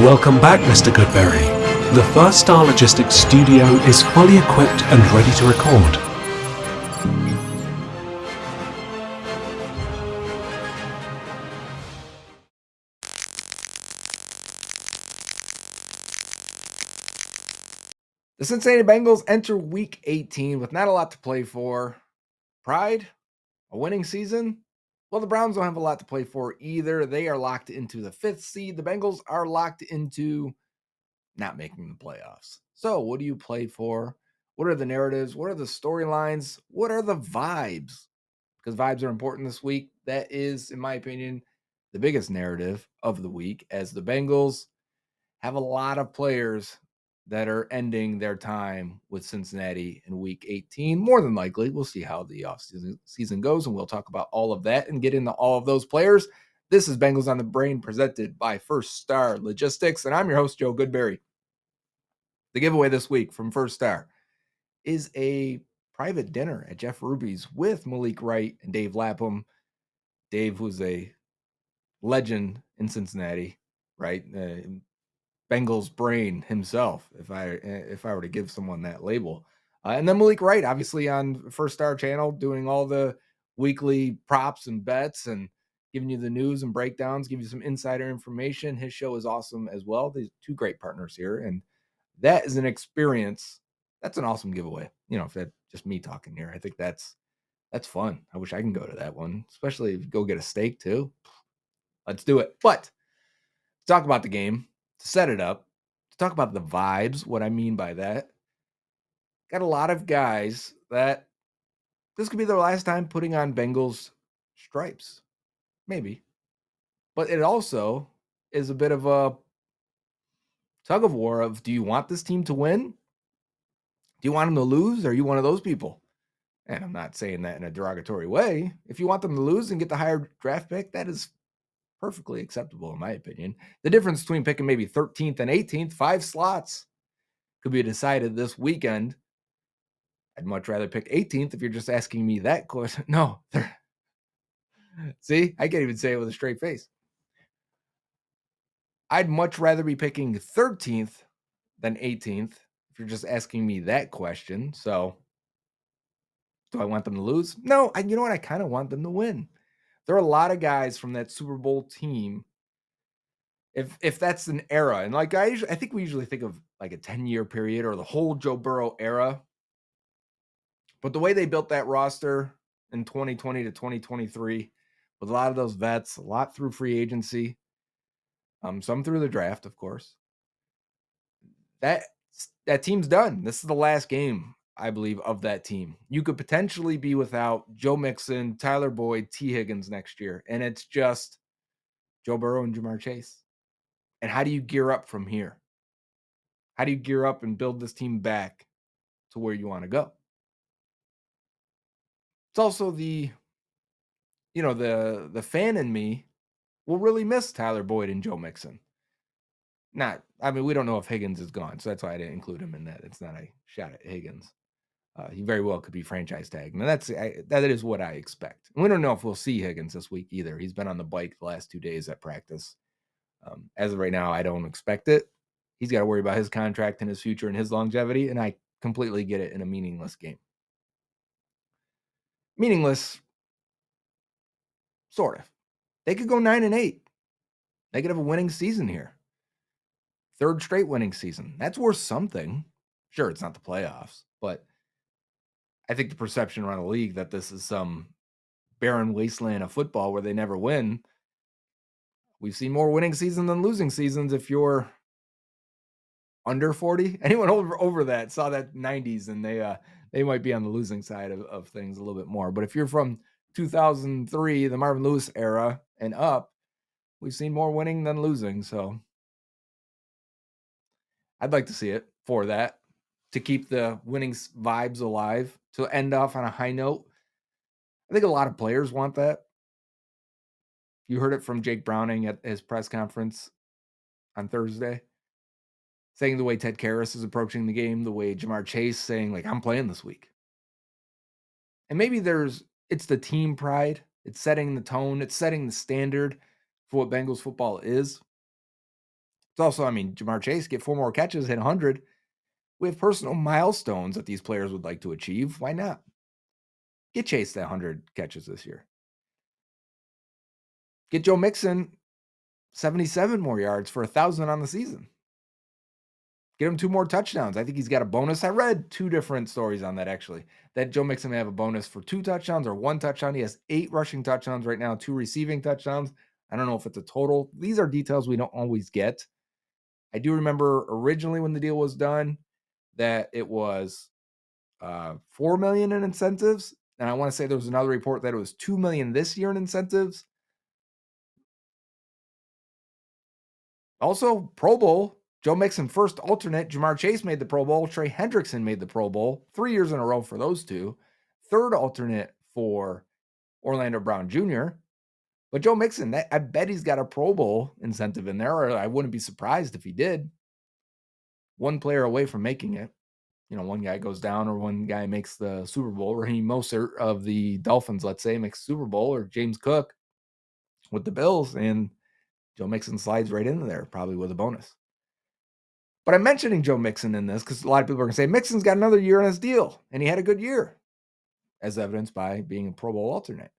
Welcome back, Mr. Goodberry. The First Star Logistics studio is fully equipped and ready to record. The Cincinnati Bengals enter Week 18 with not a lot to play for. Pride? A winning season? Well, the Browns don't have a lot to play for either. They are locked into the 5th seed. The Bengals are locked into not making the playoffs. So, what do you play for? What are the narratives? What are the storylines? What are the vibes? Because vibes are important this week. That is, in my opinion, the biggest narrative of the week, as the Bengals have a lot of players that are ending their time with Cincinnati in Week 18. More than likely, we'll see how the season goes, and we'll talk about all of that and get into all of those players. This is Bengals on the Brain, presented by First Star Logistics, and I'm your host, Joe Goodberry. The giveaway this week from First Star is a private dinner at Jeff Ruby's with Malik Wright and Dave Lapham. Dave was a legend in Cincinnati, right? Bengals brain himself, if I were to give someone that label. And then Malik Wright, obviously on First Star Channel, doing all the weekly props and bets and giving you the news and breakdowns, give you some insider information. His show is awesome as well. There's two great partners here, and that is an experience. That's an awesome giveaway. You know, if that's just me talking here, I think that's fun. I wish I can go to that one, especially if you go get a steak too. Let's do it. But to talk about the game, to set it up, to talk about the vibes, what I mean by that, got a lot of guys that this could be their last time putting on Bengals stripes. Maybe. But it also is a bit of a tug of war of, do you want this team to win? Do you want them to lose? Are you one of those people? And I'm not saying that in a derogatory way. If you want them to lose and get the higher draft pick, that is perfectly acceptable in my opinion. The difference between picking maybe 13th and 18th, 5 slots, could be decided this weekend. I'd much rather pick 18th if you're just asking me that question. No. See, I can't even say it with a straight face. I'd much rather be picking 13th than 18th if you're just asking me that question. So, do I want them to lose? No, you know what? I kind of want them to win. There are a lot of guys from that Super Bowl team. If that's an era, and like I think we usually think of like a 10-year period or the whole Joe Burrow era. But the way they built that roster in 2020 to 2023, with a lot of those vets, a lot through free agency, some through the draft, of course, that team's done. This is the last game, I believe, of that team. You could potentially be without Joe Mixon, Tyler Boyd, T. Higgins next year, and it's just Joe Burrow and Jamar Chase. And how do you gear up from here? How do you gear up and build this team back to where you want to go? It's also the fan in me will really miss Tyler Boyd and Joe Mixon. We don't know if Higgins is gone, so that's why I didn't include him in that. It's not a shot at Higgins. He very well could be franchise tagged, and that is what I expect. And we don't know if we'll see Higgins this week either. He's been on the bike the last 2 days at practice. As of right now, I don't expect it. He's got to worry about his contract and his future and his longevity, and I completely get it in a meaningless game. Meaningless, sort of. They could go 9-8. They could have a winning season here. 3rd straight winning season. That's worth something. Sure, it's not the playoffs, but I think the perception around the league that this is some barren wasteland of football where they never win. We've seen more winning seasons than losing seasons. If you're under 40, anyone over that saw that 90s, and they might be on the losing side of things a little bit more. But if you're from 2003, the Marvin Lewis era and up, we've seen more winning than losing. So I'd like to see it for that, to keep the winning vibes alive, to end off on a high note. I think a lot of players want that. You heard it from Jake Browning at his press conference on Thursday, saying the way Ted Karras is approaching the game, the way Jamar Chase saying, like, I'm playing this week. And maybe it's the team pride. It's setting the tone. It's setting the standard for what Bengals football is. It's also, I mean, Jamar Chase get 4 more catches, hit 100. We have personal milestones that these players would like to achieve. Why not? Get Chase that 100 catches this year. Get Joe Mixon 77 more yards for 1,000 on the season. Get him 2 more touchdowns. I think he's got a bonus. I read 2 different stories on that actually. That Joe Mixon may have a bonus for 2 touchdowns or 1 touchdown. He has 8 rushing touchdowns right now, 2 receiving touchdowns. I don't know if it's a total. These are details we don't always get. I do remember originally when the deal was done that it was 4 million in incentives, and I want to say there was another report that it was 2 million this year in incentives. Also, Pro Bowl, Joe Mixon first alternate. Jamar Chase made the Pro Bowl. Trey Hendrickson made the Pro Bowl 3 years in a row for those two. Third alternate for Orlando Brown Jr. But Joe Mixon, I bet he's got a Pro Bowl incentive in there, or I wouldn't be surprised if he did. One player away from making it. You know, one guy goes down or one guy makes the Super Bowl. Raheem Mostert of the Dolphins, let's say, makes Super Bowl, or James Cook with the Bills, and Joe Mixon slides right into there, probably with a bonus. But I'm mentioning Joe Mixon in this because a lot of people are going to say Mixon's got another year on his deal, and he had a good year, as evidenced by being a Pro Bowl alternate.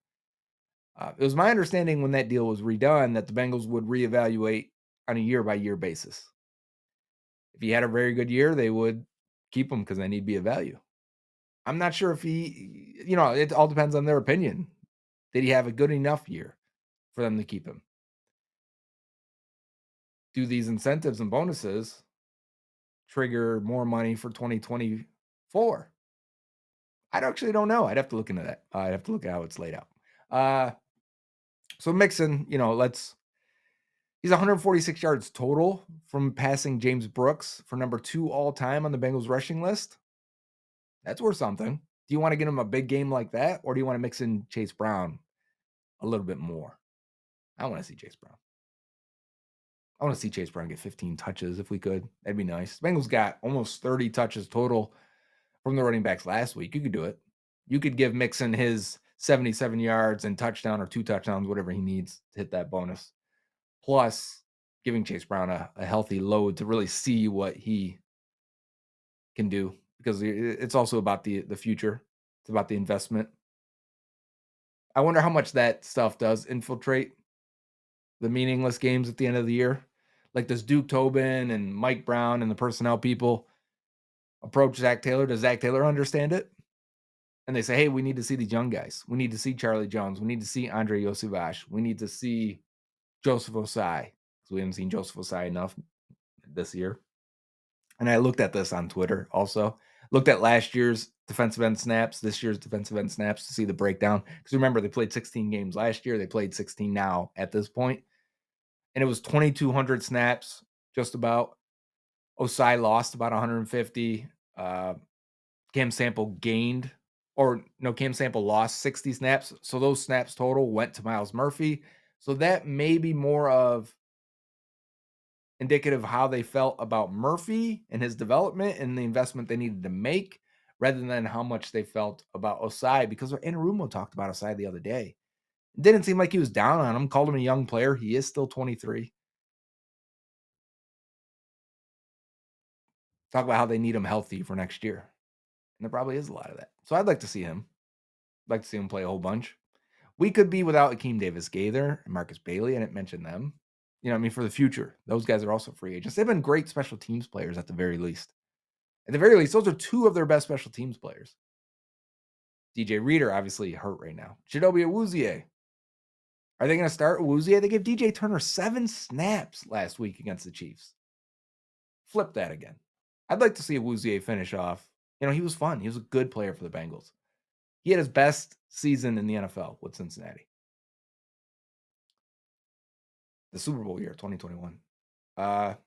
It was my understanding when that deal was redone that the Bengals would reevaluate on a year-by-year basis. If he had a very good year, they would keep him because then he'd be a value. I'm not sure if he, it all depends on their opinion. Did he have a good enough year for them to keep him? Do these incentives and bonuses trigger more money for 2024? I actually don't know. I'd have to look into that. I'd have to look at how it's laid out. So Mixon, he's 146 yards total from passing James Brooks for number 2 all time on the Bengals rushing list. That's worth something. Do you want to get him a big game like that, or do you want to mix in Chase Brown a little bit more? I want to see Chase Brown. I want to see Chase Brown get 15 touches if we could. That'd be nice. Bengals got almost 30 touches total from the running backs last week. You could do it. You could give Mixon his 77 yards and touchdown or 2 touchdowns, whatever he needs to hit that bonus. Plus giving Chase Brown a healthy load to really see what he can do, because it's also about the future. It's about the investment. I wonder how much that stuff does infiltrate the meaningless games at the end of the year. Like, does Duke Tobin and Mike Brown and the personnel people approach Zach Taylor? Does Zach Taylor understand it? And they say, hey, we need to see these young guys. We need to see Charlie Jones. We need to see Andre Yosivach. We need to see Joseph Osai, because we haven't seen Joseph Osai enough this year. And I looked at this on Twitter also. Looked at last year's defensive end snaps, this year's defensive end snaps to see the breakdown. Because remember, they played 16 games last year. They played 16 now at this point. And it was 2,200 snaps, just about. Osai lost about 150. Cam Sample Cam Sample lost 60 snaps. So those snaps total went to Myles Murphy. So that may be more of indicative of how they felt about Murphy and his development and the investment they needed to make, rather than how much they felt about Osai, because Inarumo talked about Osai the other day. It didn't seem like he was down on him, called him a young player. He is still 23. Talk about how they need him healthy for next year. And there probably is a lot of that. So I'd like to see him. I'd like to see him play a whole bunch. We could be without Akeem Davis-Gaither and Marcus Bailey. I didn't mention them. For the future. Those guys are also free agents. They've been great special teams players at the very least. At the very least, those are 2 of their best special teams players. DJ Reader, obviously hurt right now. Chidobe Awuzie. Are they going to start Awuzie? They gave DJ Turner 7 snaps last week against the Chiefs. Flip that again. I'd like to see Awuzie finish off. He was fun. He was a good player for the Bengals. He had his best season in the NFL with Cincinnati. The Super Bowl year, 2021. But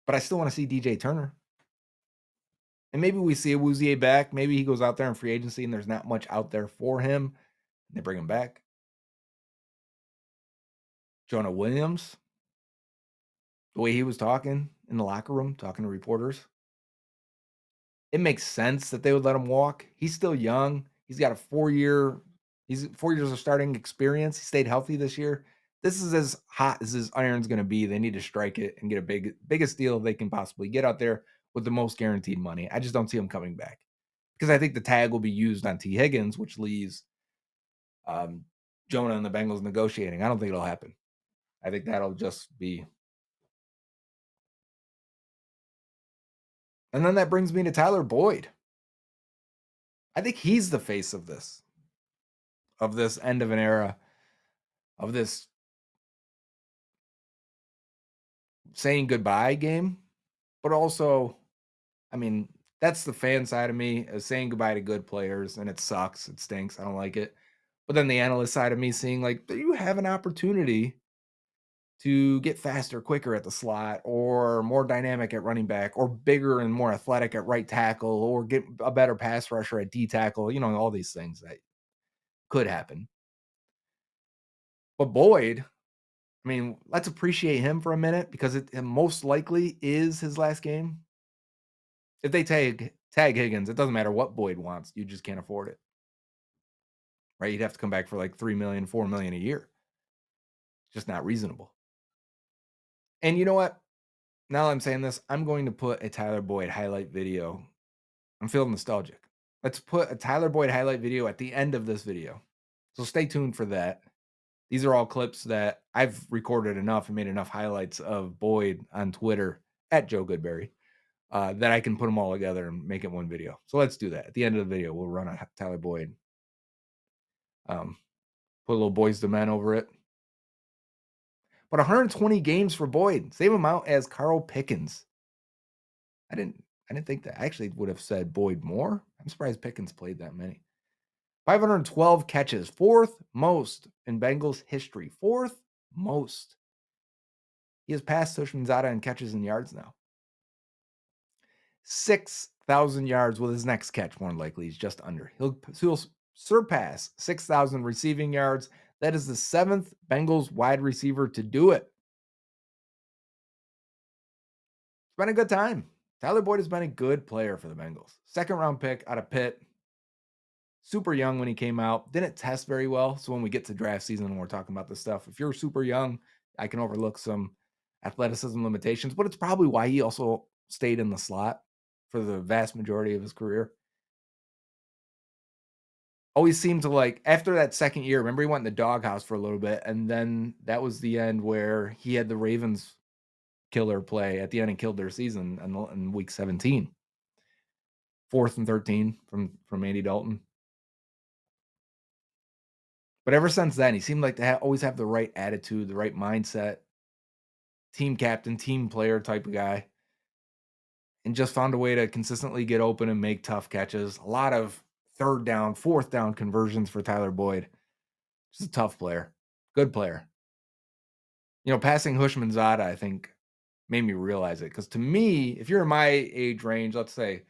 I still want to see DJ Turner. And maybe we see Awuzie back. Maybe he goes out there in free agency and there's not much out there for him. And they bring him back. Jonah Williams, the way he was talking in the locker room, talking to reporters, it makes sense that they would let him walk. He's still young. He's got he's 4 years of starting experience. He stayed healthy this year. this is as hot as this iron's going to be. They need to strike it and get a biggest deal they can possibly get out there with the most guaranteed money. I just don't see him coming back because I think the tag will be used on T. Higgins, which leaves um, Jonah and the Bengals negotiating. I don't think it'll happen. I think that'll just be. And then that brings me to Tyler Boyd. I think he's the face of this end of an era, of this saying goodbye game, but also, I mean, that's the fan side of me is saying goodbye to good players, and it sucks. It stinks. I don't like it. But then the analyst side of me seeing like, do you have an opportunity to get faster, quicker at the slot, or more dynamic at running back, or bigger and more athletic at right tackle, or get a better pass rusher at D tackle? You know, all these things that could happen. But Boyd, I mean, let's appreciate him for a minute because it most likely is his last game. If they tag Higgins, it doesn't matter what Boyd wants. You just can't afford it. Right? You'd have to come back for like 3 million, 4 million a year. Just not reasonable. And you know what? Now that I'm saying this, I'm going to put a Tyler Boyd highlight video. I'm feeling nostalgic. Let's put a Tyler Boyd highlight video at the end of this video. So stay tuned for that. These are all clips that I've recorded enough and made enough highlights of Boyd on Twitter at Joe Goodberry that I can put them all together and make it one video. So let's do that. At the end of the video, we'll run a Tyler Boyd. Put a little Boys to Men over it. But 120 games for Boyd, same amount as Carl Pickens. I didn't think that. I actually would have said Boyd more. I'm surprised Pickens played that many. 512 catches, fourth most in Bengals history. Fourth most. He has passed Houshmandzadeh in catches and yards now. 6,000 yards with his next catch, more than likely. He's just under. He'll surpass 6,000 receiving yards. That is the seventh Bengals wide receiver to do it. It's been a good time. Tyler Boyd has been a good player for the Bengals. Second round pick out of Pitt. Super young when he came out. Didn't test very well. So when we get to draft season and we're talking about this stuff, if you're super young, I can overlook some athleticism limitations, but it's probably why he also stayed in the slot for the vast majority of his career. Always seemed to like, after that second year, remember he went in the doghouse for a little bit, and then that was the end where he had the Ravens killer play at the end and killed their season in week 17. 4th and 13 from Andy Dalton. But ever since then, he seemed like to always have the right attitude, the right mindset, team captain, team player type of guy, and just found a way to consistently get open and make tough catches. A lot of third down, fourth down conversions for Tyler Boyd. Just a tough player, good player. You know, passing Houshmandzadeh, I think, made me realize it. Because to me, if you're in my age range, let's say,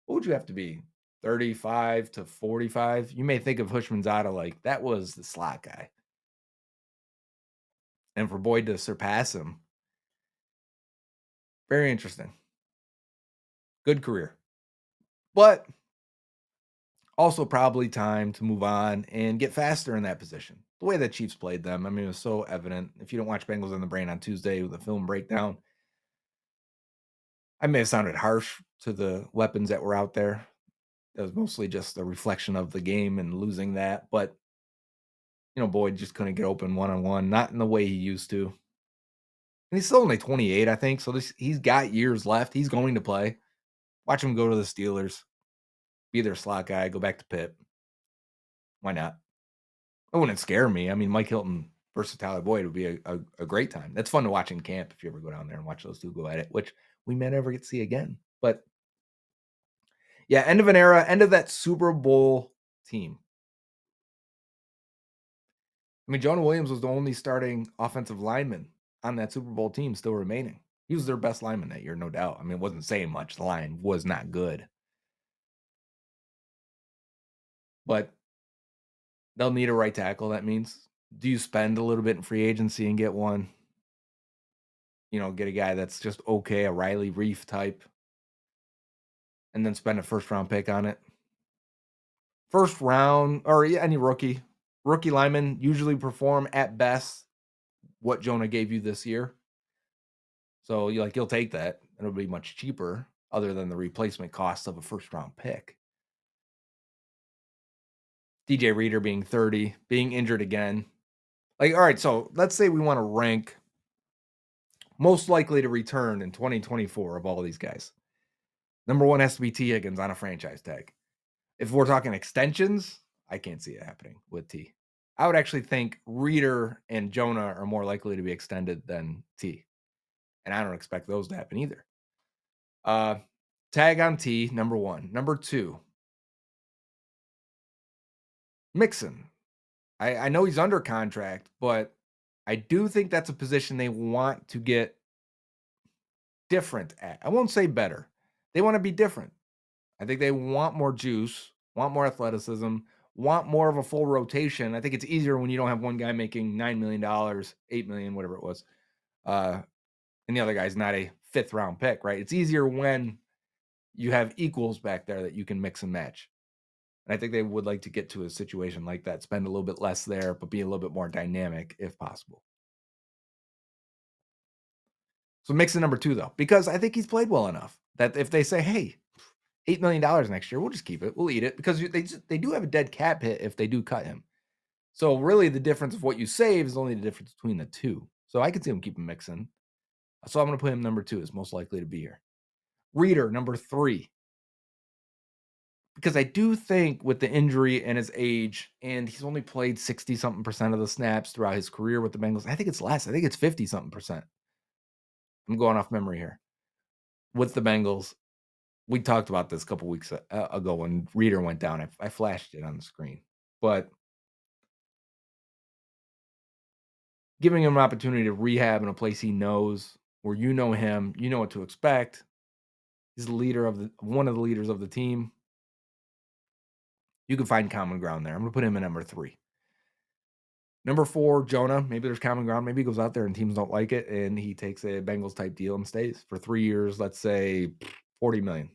what would you have to be? 35 to 45? You may think of Houshmandzadeh like that was the slot guy. And for Boyd to surpass him, very interesting. Good career. But also probably time to move on and get faster in that position. The way that Chiefs played them, I mean, it was so evident. If you don't watch Bengals on the Brain on Tuesday with a film breakdown, I may have sounded harsh to the weapons that were out there. It was mostly just a reflection of the game and losing that. But, you know, Boyd just couldn't get open one-on-one, not in the way he used to. And he's still only 28, I think. So he's got years left. He's going to play. Watch him go to the Steelers, be their slot guy, go back to Pitt. Why not? It wouldn't scare me. I mean, Mike Hilton versus Tyler Boyd would be a great time. That's fun to watch in camp if you ever go down there and watch those two go at it, which we may never get to see again. But yeah, end of an era, end of that Super Bowl team. I mean, Jonah Williams was the only starting offensive lineman on that Super Bowl team still remaining. He was their best lineman that year, no doubt. I mean, it wasn't saying much. The line was not good. But they'll need a right tackle. That means, do you spend a little bit in free agency and get one? You know, get a guy that's just okay, a Riley Reef type, and then spend a first round pick on it. First round, or any rookie linemen usually perform at best what Jonah gave you this year. So you'll take that. It'll be much cheaper other than the replacement cost of a first round pick. DJ Reader being 30, being injured again. Like, all right, so let's say we want to rank most likely to return in 2024 of all these guys. Number one has to be T. Higgins on a franchise tag. If we're talking extensions, I can't see it happening with T. I would actually think Reader and Jonah are more likely to be extended than T. And I don't expect those to happen either. Tag on T, number one. Number two, Mixon. I know he's under contract, but I do think that's a position they want to get different at. I won't say better. They want to be different. I think they want more juice, want more athleticism, want more of a full rotation. I think it's easier when you don't have one guy making $9 million, $8 million, whatever it was. And the other guy's not a fifth round pick, right? It's easier when you have equals back there that you can mix and match. And I think they would like to get to a situation like that, spend a little bit less there, but be a little bit more dynamic if possible. So Mixon number two, though, because I think he's played well enough that if they say, hey, $8 million next year, we'll just keep it. We'll eat it because they do have a dead cap hit if they do cut him. So really the difference of what you save is only the difference between the two. So I could see him keeping Mixon. So I'm going to put him number two is most likely to be here. Reader, number three. Because I do think with the injury and his age, and he's only played 60-something% of the snaps throughout his career with the Bengals. I think it's less. I think it's 50-something%. I'm going off memory here. With the Bengals, we talked about this a couple weeks ago when Reader went down. I flashed it on the screen. But giving him an opportunity to rehab in a place he knows, where you know him, you know what to expect. He's the leader of one of the leaders of the team. You can find common ground there. I'm going to put him in number three. Number four, Jonah. Maybe there's common ground. Maybe he goes out there and teams don't like it, and he takes a Bengals type deal and stays for 3 years. Let's say 40 million,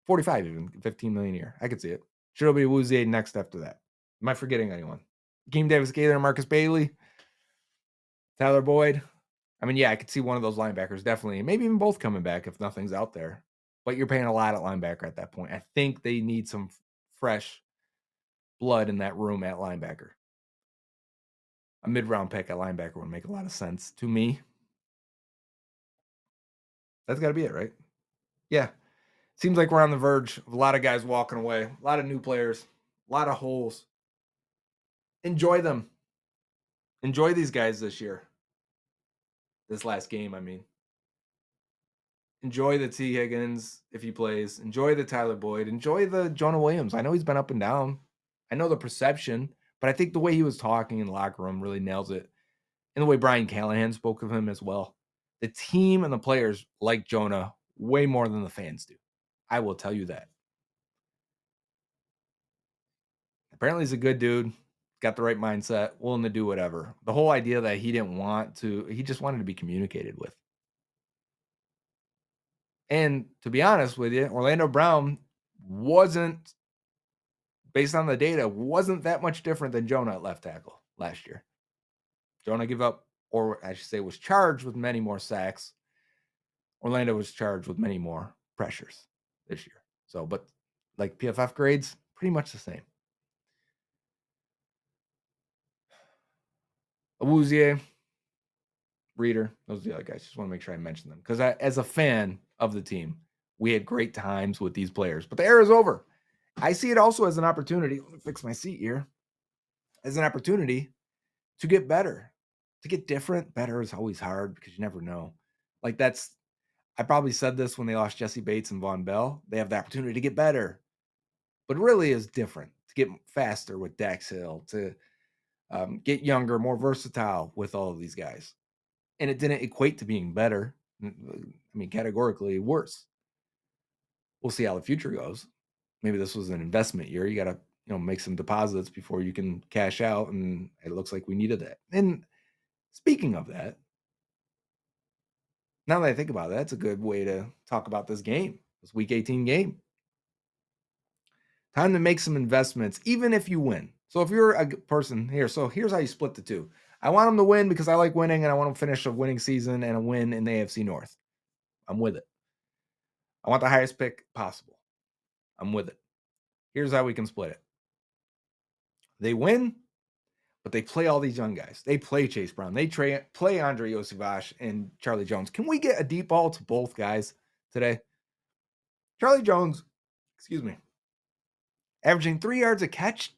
45 even, 15 million a year. I could see it. Should be Woozier next after that. Am I forgetting anyone? Game Davis Gaither and Marcus Bailey, Tyler Boyd. I mean, yeah, I could see one of those linebackers definitely, maybe even both coming back if nothing's out there. But you're paying a lot at linebacker at that point. I think they need some fresh blood in that room at linebacker. A mid-round pick at linebacker would make a lot of sense to me. That's got to be it, right? Yeah. Seems like we're on the verge of a lot of guys walking away, a lot of new players, a lot of holes. Enjoy them. Enjoy these guys this year. This last game, I mean. Enjoy the T. Higgins if he plays. Enjoy the Tyler Boyd. Enjoy the Jonah Williams. I know he's been up and down. I know the perception, but I think the way he was talking in the locker room really nails it. And the way Brian Callahan spoke of him as well. The team and the players like Jonah way more than the fans do. I will tell you that. Apparently, he's a good dude. Got the right mindset, willing to do whatever. The whole idea that he just wanted to be communicated with. And to be honest with you, Orlando Brown wasn't, based on the data, wasn't that much different than Jonah at left tackle last year. Jonah gave up, or I should say, was charged with many more sacks. Orlando was charged with many more pressures this year. So, but like PFF grades, pretty much the same. Awuzie, Reader, those are the other guys. Just want to make sure I mention them because as a fan of the team, we had great times with these players. But the era is over. I see it also as an opportunity. Let me fix my seat here. As an opportunity to get better, to get different. Better is always hard because you never know. Like I probably said this when they lost Jesse Bates and Von Bell. They have the opportunity to get better, but really is different to get faster with Dax Hill, to get younger, more versatile with all of these guys. And it didn't equate to being better. I mean, categorically worse. We'll see how the future goes. Maybe this was an investment year. You got to, make some deposits before you can cash out. And it looks like we needed that. And speaking of that, now that I think about it, that's a good way to talk about this game, this week 18 game. Time to make some investments, even if you win. So if you're a person here, so here's how you split the two. I want them to win because I like winning and I want them to finish a winning season and a win in the AFC North. I'm with it. I want the highest pick possible. I'm with it. Here's how we can split it. They win, but they play all these young guys. They play Chase Brown. They play Andre Yosivas and Charlie Jones. Can we get a deep ball to both guys today? Charlie Jones, averaging 3 yards a catch.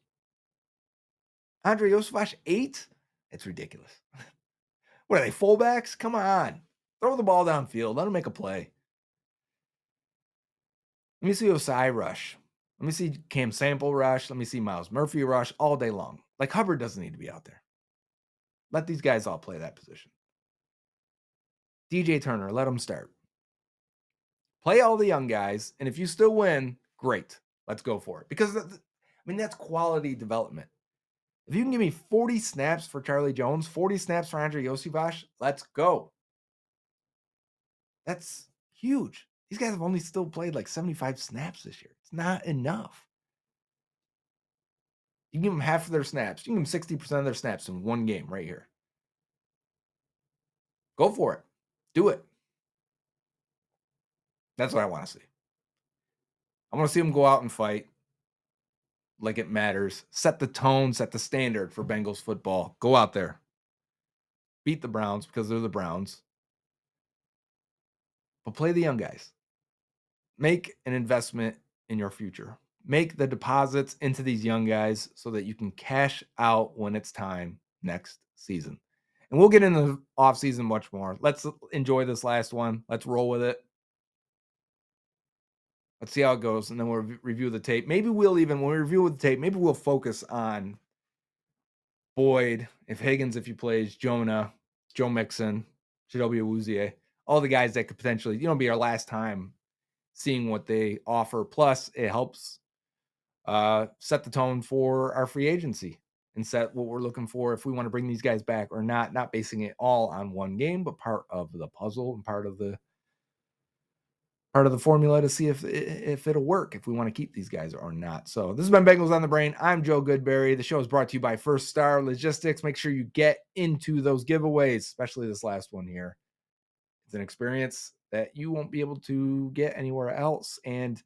Andre Yosivas, 8. It's ridiculous. What are they, fullbacks? Come on. Throw the ball downfield. Let them make a play. Let me see Osai rush. Let me see Cam Sample rush. Let me see Miles Murphy rush all day long. Like, Hubbard doesn't need to be out there. Let these guys all play that position. DJ Turner, let them start. Play all the young guys, and if you still win, great. Let's go for it. Because, that's quality development. If you can give me 40 snaps for Charlie Jones, 40 snaps for Andre Yosivas, let's go. That's huge. These guys have only still played like 75 snaps this year. It's not enough. You can give them half of their snaps. You can give them 60% of their snaps in one game right here. Go for it. Do it. That's what I want to see. I want to see them go out and fight like it matters. Set the tone, set the standard for Bengals football. Go out there. Beat the Browns because they're the Browns. But play the young guys. Make an investment in your future. Make the deposits into these young guys so that you can cash out when it's time next season. And we'll get into the offseason much more. Let's enjoy this last one. Let's roll with it. Let's see how it goes, and then we'll review the tape. Maybe we'll even, when we review the tape, maybe we'll focus on Boyd, if Higgins, if he plays, Jonah, Joe Mixon, Chidobe Awuzie, all the guys that could potentially, be our last time seeing what they offer. Plus, it helps set the tone for our free agency and set what we're looking for if we want to bring these guys back or not basing it all on one game, but part of the puzzle and part of the formula to see if it'll work, if we want to keep these guys or not. So this has been Bengals on the Brain. I'm Joe Goodberry. The show is brought to you by First Star Logistics. Make sure you get into those giveaways, especially this last one here. It's an experience that you won't be able to get anywhere else. And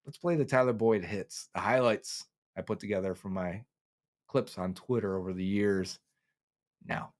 let's play the Tyler Boyd hits, the highlights I put together from my clips on Twitter over the years now.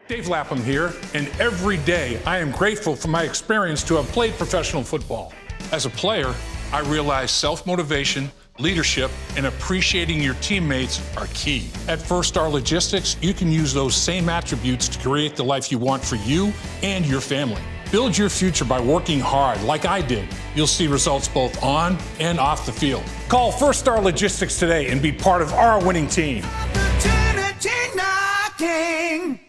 Dave Lapham here, and every day I am grateful for my experience to have played professional football. As a player, I realized self-motivation, leadership, and appreciating your teammates are key. At First Star Logistics, you can use those same attributes to create the life you want for you and your family. Build your future by working hard like I did. You'll see results both on and off the field. Call First Star Logistics today and be part of our winning team. Opportunity knocking.